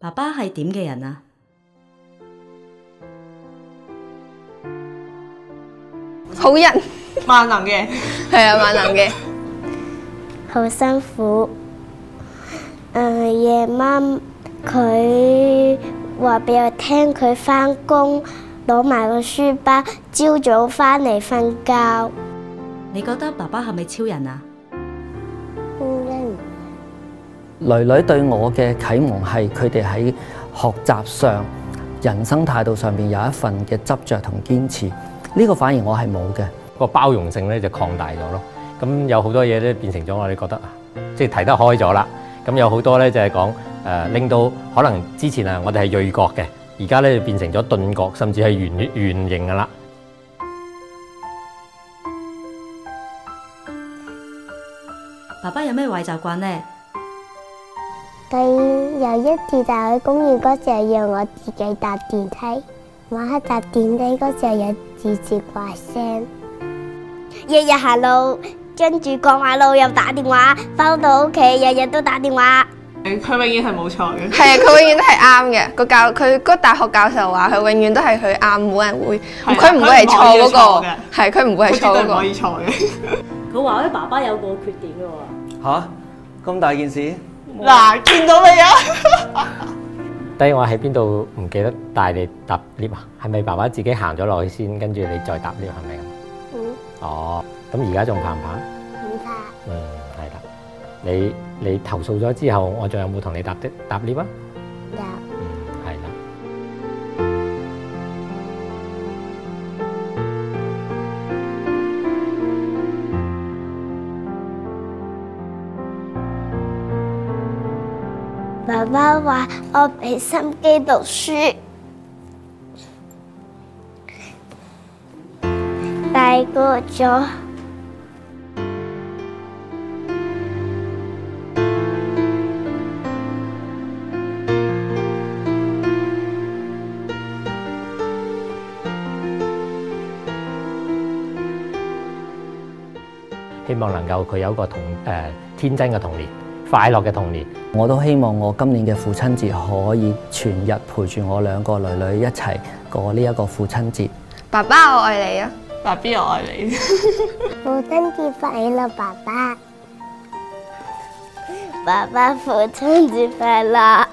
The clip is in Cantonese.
爸爸係點嘅人啊？好人，萬能嘅，係啊，萬能嘅。好辛苦。夜晚佢話俾我聽，佢返工攞埋個書包，朝早返嚟瞓覺。你覺得爸爸係咪超人啊？囡囡對我嘅啟蒙係佢哋喺學習上、人生態度上邊有一份嘅執着同堅持，呢個反而我係冇嘅。個包容性咧就擴大咗咯。咁有好多嘢咧變成咗我哋覺得即係睇得開咗啦。咁有好多咧就係講令到可能之前我哋係鋭角嘅，而家咧就變成咗鈍角，甚至係圓形噶啦。爸爸有咩壞習慣呢？佢有一次就去公園嗰時候，讓我自己搭電梯。晚黑搭電梯嗰時候有吱吱怪聲。日日行路，跟住過馬路又打電話，返到屋企日日都打電話。佢永遠係冇錯嘅。係啊，佢永遠都係啱嘅。佢個大學教授話，佢永遠都係佢啱，冇人會，佢唔會係錯嗰個。係，佢唔會係錯嗰個。佢絕對唔可以錯嘅。佢話咧，爸爸有個缺點嘅喎。吓？咁大件事？嗱，見到你啊！第一我喺邊度唔記得帶你搭 lift 啊？係咪爸爸自己行咗落去先，跟住你再搭 lift 係咪咁？哦，咁而家仲怕唔怕？唔怕。係啦。你投訴咗之後，我仲有冇同你搭 lift 啊？有。係啦。爸爸話我俾心機讀書，大個咗。希望能夠佢有一個天真嘅童年，快樂嘅童年。我都希望我今年嘅父親節可以全日陪住我兩個囡囡一齊過呢一個父親節。爸爸，我愛你啊！爸 B 我愛你。父親節快樂，爸爸！爸爸父親節快樂！